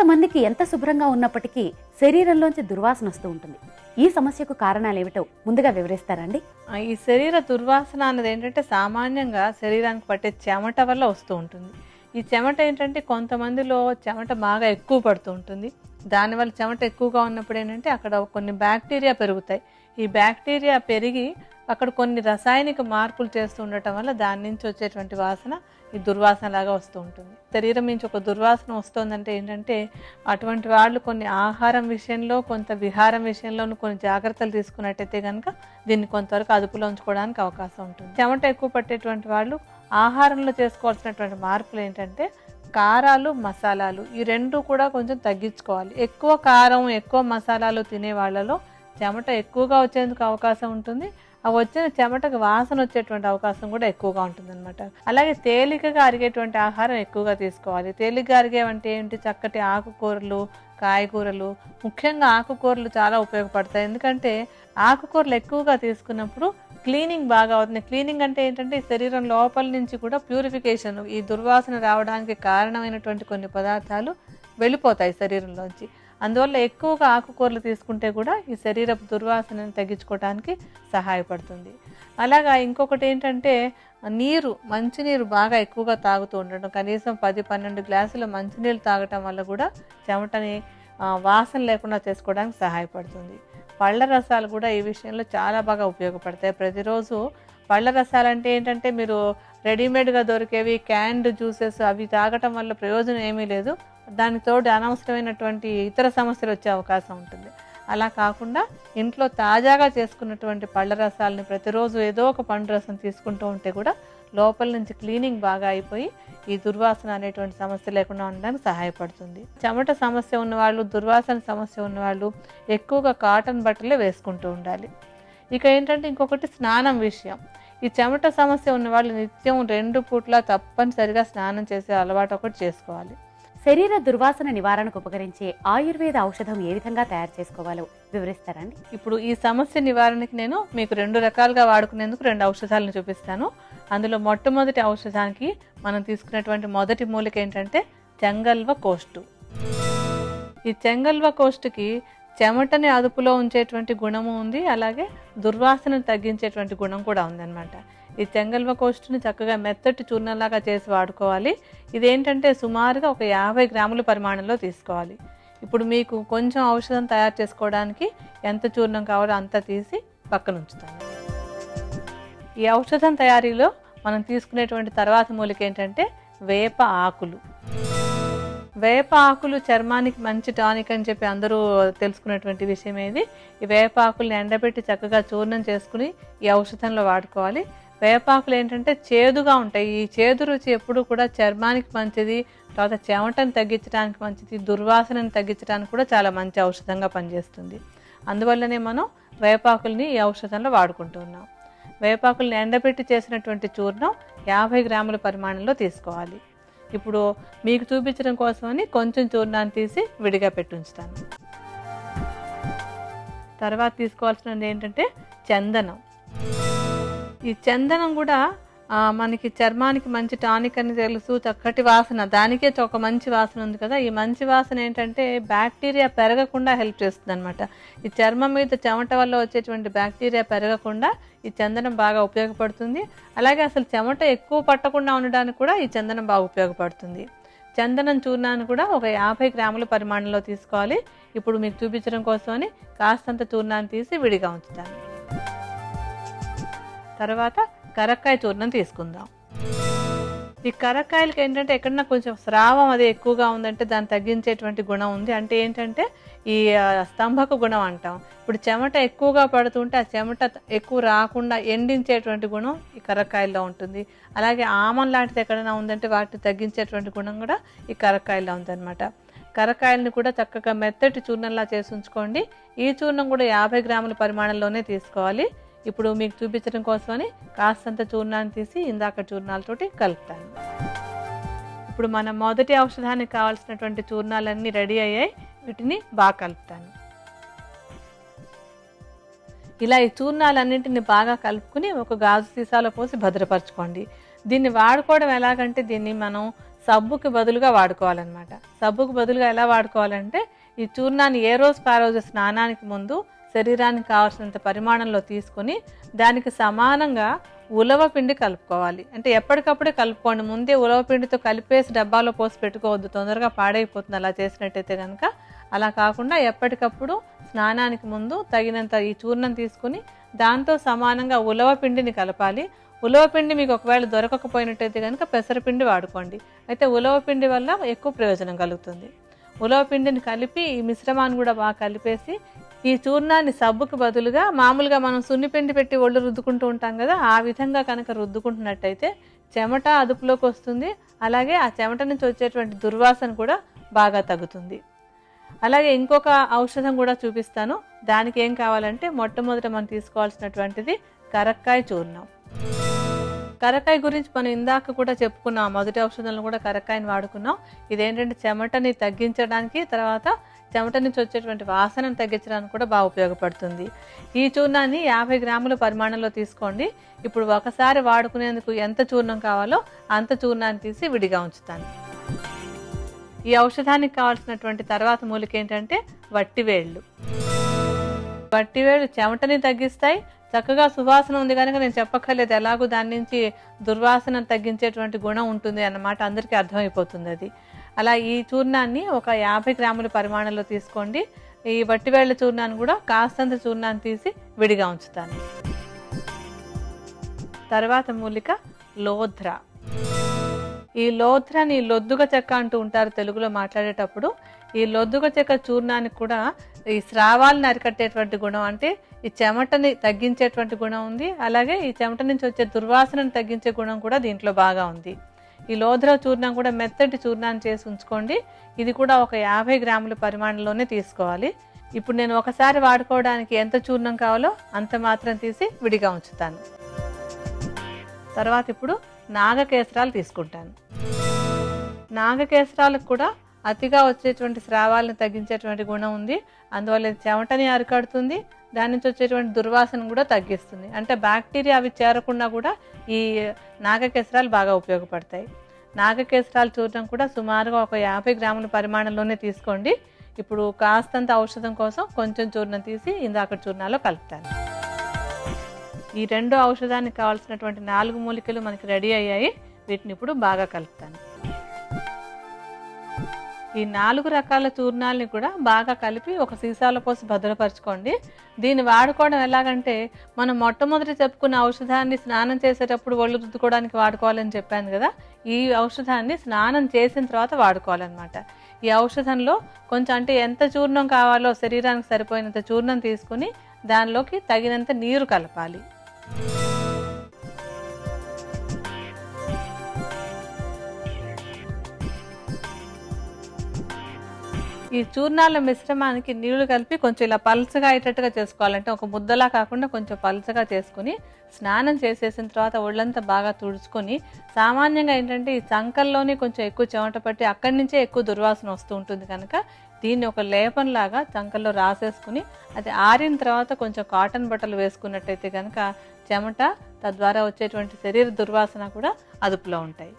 కొంతమందికి ఎంత శుభ్రంగా ఉన్నప్పటికీ శరీరంలోంచి దుర్వాసన వస్తూ ఉంటుంది. ఈ సమస్యకు కారణాలు ఏమిటో ముందుగా వివరిస్తారండి? ఈ శరీర దుర్వాసన అన్నది ఏంటంటే సామాన్యంగా శరీరానికి పట్టే చెమట వల్ల వస్తూ ఉంటుంది. ఈ చెమట ఏంటంటే కొంతమందిలో చెమట బాగా ఎక్కువ పడుతూ ఉంటుంది. దానివల్ల చెమట ఎక్కువగా ఉన్నప్పుడు ఏంటంటే అక్కడ కొన్ని బ్యాక్టీరియా పెరుగుతాయి. ఈ బ్యాక్టీరియా పెరిగి అక్కడ కొన్ని రసాయనిక మార్పులు చేస్తూ ఉండటం వల్ల దాని నుంచి వచ్చేటువంటి వాసన ఈ దుర్వాసన లాగా వస్తూ ఉంటుంది. శరీరం నుంచి ఒక దుర్వాసన వస్తుందంటే ఏంటంటే అటువంటి వాళ్ళు కొన్ని ఆహారం విషయంలో కొంత విహారం విషయంలోనూ కొన్ని జాగ్రత్తలు తీసుకున్నట్టయితే కనుక దీన్ని కొంతవరకు అదుపులో ఉంచుకోవడానికి అవకాశం ఉంటుంది. చెమట ఎక్కువ పట్టేటువంటి వాళ్ళు ఆహారంలో చేసుకోవాల్సినటువంటి మార్పులు ఏంటంటే కారాలు, మసాలాలు ఈ రెండు కూడా కొంచెం తగ్గించుకోవాలి. ఎక్కువ కారం, ఎక్కువ మసాలాలు తినే వాళ్ళలో చెమట ఎక్కువగా వచ్చేందుకు అవకాశం ఉంటుంది. ఆ వచ్చిన చెమటకు వాసన వచ్చేటువంటి అవకాశం కూడా ఎక్కువగా ఉంటుంది అనమాట. అలాగే తేలికగా అరిగేటువంటి ఆహారం ఎక్కువగా తీసుకోవాలి. తేలికగా అరిగేవంటే ఏంటి? చక్కటి ఆకుకూరలు, కాయగూరలు, ముఖ్యంగా ఆకుకూరలు చాలా ఉపయోగపడతాయి. ఎందుకంటే ఆకుకూరలు ఎక్కువగా తీసుకున్నప్పుడు క్లీనింగ్ బాగా అవుతుంది. క్లీనింగ్ అంటే ఏంటంటే శరీరం లోపల నుంచి కూడా ప్యూరిఫికేషన్, ఈ దుర్వాసన రావడానికి కారణమైనటువంటి కొన్ని పదార్థాలు వెళ్ళిపోతాయి శరీరంలోంచి. అందువల్ల ఎక్కువగా ఆకుకూరలు తీసుకుంటే కూడా ఈ శరీరపు దుర్వాసనను తగ్గించుకోవడానికి సహాయపడుతుంది. అలాగా ఇంకొకటి ఏంటంటే నీరు, మంచినీరు బాగా ఎక్కువగా తాగుతూ ఉండడం. కనీసం 10-12 గ్లాసుల మంచినీళ్ళు తాగటం వల్ల కూడా చెమటని వాసన లేకుండా చేసుకోవడానికి సహాయపడుతుంది. పళ్ళ రసాలు కూడా ఈ విషయంలో చాలా బాగా ఉపయోగపడతాయి. ప్రతిరోజు పళ్ళ రసాలు అంటే ఏంటంటే మీరు రెడీమేడ్గా దొరికేవి క్యాన్డ్ జ్యూసెస్ అవి తాగటం వల్ల ప్రయోజనం ఏమీ లేదు. దానితో అనవసరమైనటువంటి ఇతర సమస్యలు వచ్చే అవకాశం ఉంటుంది. అలా కాకుండా ఇంట్లో తాజాగా చేసుకున్నటువంటి పళ్ళ రసాలని ప్రతిరోజు ఏదో ఒక పండు రసం తీసుకుంటూ ఉంటే కూడా లోపల నుంచి క్లీనింగ్ బాగా అయిపోయి ఈ దుర్వాసన అనేటువంటి సమస్య లేకుండా ఉండడానికి సహాయపడుతుంది. చెమట సమస్య ఉన్నవాళ్ళు, దుర్వాసన సమస్య ఉన్నవాళ్ళు ఎక్కువగా కాటన్ బట్టలే వేసుకుంటూ ఉండాలి. ఇక ఏంటంటే ఇంకొకటి స్నానం విషయం. ఈ చెమట సమస్య ఉన్నవాళ్ళు నిత్యం 2 పూట్ల తప్పనిసరిగా స్నానం చేసే అలవాటు ఒకటి చేసుకోవాలి. శరీర దుర్వాసన నివారణకు ఉపకరించే ఆయుర్వేద ఔషధం ఏ విధంగా తయారు చేసుకోవాలో వివరిస్తారండి? ఇప్పుడు ఈ సమస్య నివారణకి నేను మీకు 2 రకాలుగా వాడుకునేందుకు 2 ఔషధాలను చూపిస్తాను. అందులో మొట్టమొదటి ఔషధానికి మనం తీసుకున్నటువంటి మొదటి మూలిక ఏంటంటే చెంగల్వ కోష్టు. ఈ చెంగల్వ కోష్టుకి చెమటని అదుపులో ఉంచేటువంటి గుణము ఉంది, అలాగే దుర్వాసనను తగ్గించేటువంటి గుణం కూడా ఉందన్నమాట. ఈ చెంగల్వ కోష్టుని చక్కగా మెత్తటి చూర్ణంలాగా చేసి వాడుకోవాలి. ఇదేంటంటే సుమారుగా ఒక 50 గ్రాముల పరిమాణంలో తీసుకోవాలి. ఇప్పుడు మీకు కొంచెం ఔషధం తయారు చేసుకోవడానికి ఎంత చూర్ణం కావాలో అంత తీసి పక్కన ఉంచుతాను. ఈ ఔషధం తయారీలో మనం తీసుకునేటువంటి తర్వాత మూలిక ఏంటంటే వేప ఆకులు. వేప ఆకులు చర్మానికి మంచి టానిక్ అని చెప్పి అందరూ తెలుసుకున్నటువంటి విషయం ఏది. ఈ వేప ఆకుల్ని ఎండబెట్టి చక్కగా చూర్ణం చేసుకుని ఈ ఔషధంలో వాడుకోవాలి. వేపాకులు ఏంటంటే చేదుగా ఉంటాయి. ఈ చేదు రుచి ఎప్పుడు కూడా చర్మానికి మంచిది, తర్వాత చెమటను తగ్గించడానికి మంచిది, దుర్వాసనను తగ్గించడానికి కూడా చాలా మంచి ఔషధంగా పనిచేస్తుంది. అందువల్లనే మనం వేపాకుల్ని ఈ ఔషధంలో వాడుకుంటూ ఉన్నాం. వేపాకుల్ని ఎండబెట్టి చేసినటువంటి చూర్ణం 50 గ్రాముల పరిమాణంలో తీసుకోవాలి. ఇప్పుడు మీకు చూపించడం కోసమని కొంచెం చూర్ణాన్ని తీసి విడిగా పెట్టి ఉంచుతాను. తర్వాత తీసుకోవాల్సినది ఏంటంటే చందనం. ఈ చందనం కూడా మనకి చర్మానికి మంచి టానిక్ అని తెలుసు, చక్కటి వాసన, దానికే ఒక మంచి వాసన ఉంది కదా. ఈ మంచి వాసన ఏంటంటే బ్యాక్టీరియా పెరగకుండా హెల్ప్ చేస్తుంది అనమాట. ఈ చర్మం మీద చెమట వల్ల వచ్చేటువంటి బ్యాక్టీరియా పెరగకుండా ఈ చందనం బాగా ఉపయోగపడుతుంది. అలాగే అసలు చెమట ఎక్కువ పట్టకుండా ఉండడానికి కూడా ఈ చందనం బాగా ఉపయోగపడుతుంది. చందనం చూర్ణాన్ని కూడా ఒక 50 గ్రాముల పరిమాణంలో తీసుకోవాలి. ఇప్పుడు మీకు చూపించడం కోసమని కాస్తంత చూర్ణాన్ని తీసి విడిగా ఉంచుతాను. తర్వాత కరక్కాయ చూర్ణం తీసుకుందాం. ఈ కరక్కాయలకి ఏంటంటే ఎక్కడన్నా కొంచెం స్రావం అది ఎక్కువగా ఉందంటే దాన్ని తగ్గించేటువంటి గుణం ఉంది. అంటే ఏంటంటే ఈ స్తంభక గుణం అంటాం. ఇప్పుడు చెమట ఎక్కువగా పడుతుంటే ఆ చెమట ఎక్కువ రాకుండా ఎండించేటువంటి గుణం ఈ కరక్కాయల్లో ఉంటుంది. అలాగే ఆమం లాంటిది ఎక్కడైనా ఉందంటే వాటిని తగ్గించేటువంటి గుణం కూడా ఈ కరక్కాయల్లో ఉందన్నమాట. కరక్కాయలని కూడా చక్కగా మెత్తటి చూర్ణంలా చేసి ఉంచుకోండి. ఈ చూర్ణం కూడా 50 గ్రాముల పరిమాణంలోనే తీసుకోవాలి. ఇప్పుడు మీకు చూపించడం కోసమని కాస్తంత చూర్ణాన్ని తీసి ఇందాక చూర్ణాలతోటి కలుపుతాను. ఇప్పుడు మనం మొదటి ఔషధానికి కావాల్సినటువంటి చూర్ణాలన్నీ రెడీ అయ్యాయి. వీటిని బాగా కలుపుతాను. ఇలా ఈ చూర్ణాలన్నింటిని బాగా కలుపుకుని ఒక గాజు సీసాలో పోసి భద్రపరచుకోండి. దీన్ని వాడుకోవడం ఎలాగంటే దీన్ని మనం సబ్బుకి బదులుగా వాడుకోవాలన్నమాట. సబ్బుకి బదులుగా ఎలా వాడుకోవాలంటే ఈ చూర్ణాన్ని ఏ రోజుకి ఆ రోజు స్నానానికి ముందు శరీరానికి కావాల్సినంత పరిమాణంలో తీసుకొని దానికి సమానంగా ఉలవ పిండి కలుపుకోవాలి. అంటే ఎప్పటికప్పుడే కలుపుకోండి, ముందే ఉలవ పిండితో కలిపేసి డబ్బాలో పోసి పెట్టుకోవద్దు, తొందరగా పాడైపోతుంది అలా చేసినట్టయితే కనుక. అలా కాకుండా ఎప్పటికప్పుడు స్నానానికి ముందు తగినంత ఈ చూర్ణం తీసుకుని దాంతో సమానంగా ఉలవ పిండిని కలపాలి. ఉలవ పిండి మీకు ఒకవేళ దొరకకపోయినట్టయితే కనుక పెసరపిండి వాడుకోండి. అయితే ఉలవ పిండి వల్ల ఎక్కువ ప్రయోజనం కలుగుతుంది. ఉలవ పిండిని కలిపి ఈ మిశ్రమాన్ని కూడా బాగా కలిపేసి ఈ చూర్ణాన్ని సబ్బుకు బదులుగా మామూలుగా మనం సున్నిపిండి పెట్టి ఒళ్ళు రుద్దుకుంటూ ఉంటాం కదా, ఆ విధంగా కనుక రుద్దుకుంటున్నట్టయితే చెమట అదుపులోకి వస్తుంది. అలాగే ఆ చెమట నుంచి వచ్చేటువంటి దుర్వాసన కూడా బాగా తగ్గుతుంది. అలాగే ఇంకొక ఔషధం కూడా చూపిస్తాను. దానికి ఏం కావాలంటే మొట్టమొదట మనం తీసుకోవాల్సినటువంటిది కరక్కాయ చూర్ణం. కరక్కాయ గురించి మనం ఇందాక కూడా చెప్పుకున్నాం, మొదటి ఔషధంలో కూడా కరక్కాయని వాడుకున్నాం. ఇదేంటంటే చెమటని తగ్గించడానికి, తర్వాత చెమట నుంచి వచ్చేటువంటి వాసనను తగ్గించడానికి కూడా బాగా ఉపయోగపడుతుంది. ఈ చూర్ణాన్ని 50 గ్రాముల పరిమాణంలో తీసుకోండి. ఇప్పుడు ఒకసారి వాడుకునేందుకు ఎంత చూర్ణం కావాలో అంత చూర్ణాన్ని తీసి విడిగా ఉంచుతాను. ఈ ఔషధానికి కావాల్సినటువంటి తర్వాత మూలిక ఏంటంటే వట్టివేళ్ళు. వట్టివేళ్ళు చెమటని తగ్గిస్తాయి, చక్కగా సువాసన ఉంది కనుక నేను చెప్పక్కర్లేదు, ఎలాగో దాని నుంచి దుర్వాసన తగ్గించేటువంటి గుణం ఉంటుంది అన్నమాట, అందరికీ అర్థమైపోతుంది అది. అలా ఈ చూర్ణాన్ని ఒక 50 గ్రాముల పరిమాణంలో తీసుకోండి. ఈ వట్టివేళ్ల చూర్ణాన్ని కూడా కాస్తంత చూర్ణాన్ని తీసి విడిగా ఉంచుతాను. తర్వాత మూలిక లోధ్ర. ఈ లోధ్రని లొద్దుగ చెక్క అంటూ ఉంటారు తెలుగులో మాట్లాడేటప్పుడు. ఈ లొద్దుగ చెక్క చూర్ణానికి కూడా ఈ స్రావాలను అరికట్టేటువంటి గుణం, అంటే ఈ చెమటని తగ్గించేటువంటి గుణం ఉంది. అలాగే ఈ చెమట నుంచి వచ్చే దుర్వాసనను తగ్గించే గుణం కూడా దీంట్లో బాగా ఉంది. ఈ లోధ్ర చూర్ణం కూడా మెత్తటి చూర్ణాన్ని చేసి ఉంచుకోండి. ఇది కూడా ఒక 50 గ్రాముల పరిమాణంలోనే తీసుకోవాలి. ఇప్పుడు నేను ఒకసారి వాడుకోవడానికి ఎంత చూర్ణం కావాలో అంత మాత్రం తీసి విడిగా ఉంచుతాను. తర్వాత ఇప్పుడు నాగకేసరాలు తీసుకుంటాను. నాగకేసరాలకు కూడా అతిగా వచ్చేటువంటి స్రావాలను తగ్గించేటువంటి గుణం ఉంది. అందువల్ల చెమటని అరికడుతుంది, దాని నుంచి వచ్చేటువంటి దుర్వాసన కూడా తగ్గిస్తుంది. అంటే బ్యాక్టీరియా అవి చేరకుండా కూడా ఈ నాగకేసరాలు బాగా ఉపయోగపడతాయి. నాగకేసరాలు చూడటం కూడా సుమారుగా ఒక 50 గ్రాముల పరిమాణంలోనే తీసుకోండి. ఇప్పుడు కాస్తంత ఔషధం కోసం కొంచెం చూర్ణం తీసి ఇందాక చూర్ణాలో కలుపుతాను. ఈ రెండు ఔషధానికి కావాల్సినటువంటి 4 మూలికలు మనకి రెడీ అయ్యాయి. వీటిని ఇప్పుడు బాగా కలుపుతాను. ఈ 4 రకాల చూర్ణాలని కూడా బాగా కలిపి ఒక సీసాలో పోసి భద్రపరచుకోండి. దీన్ని వాడుకోవడం ఎలాగంటే, మనం మొట్టమొదటి చెప్పుకున్న ఔషధాన్ని స్నానం చేసేటప్పుడు ఒళ్ళు రుద్దుకోవడానికి వాడుకోవాలని చెప్పాను కదా, ఈ ఔషధాన్ని స్నానం చేసిన తర్వాత వాడుకోవాలన్నమాట. ఈ ఔషధంలో కొంచెం, అంటే ఎంత చూర్ణం కావాలో శరీరానికి సరిపోయినంత చూర్ణం తీసుకుని దానిలోకి తగినంత నీరు కలపాలి. ఈ చూర్ణాల మిశ్రమానికి నీళ్లు కలిపి కొంచెం ఇలా పల్చగా అయ్యేటట్టుగా చేసుకోవాలంటే, ఒక ముద్దలా కాకుండా కొంచెం పల్చగా చేసుకుని స్నానం చేసేసిన తర్వాత ఒళ్ళంతా బాగా తుడుచుకొని, సామాన్యంగా ఏంటంటే ఈ చంకల్లోనే కొంచెం ఎక్కువ చెమట పట్టి అక్కడి నుంచే ఎక్కువ దుర్వాసన వస్తూ ఉంటుంది కనుక దీన్ని ఒక లేపంలాగా చంకల్లో రాసేసుకుని, అది ఆరిన తర్వాత కొంచెం కాటన్ బట్టలు వేసుకున్నట్టయితే కనుక చెమట, తద్వారా వచ్చేటువంటి శరీర దుర్వాసన కూడా అదుపులో ఉంటాయి.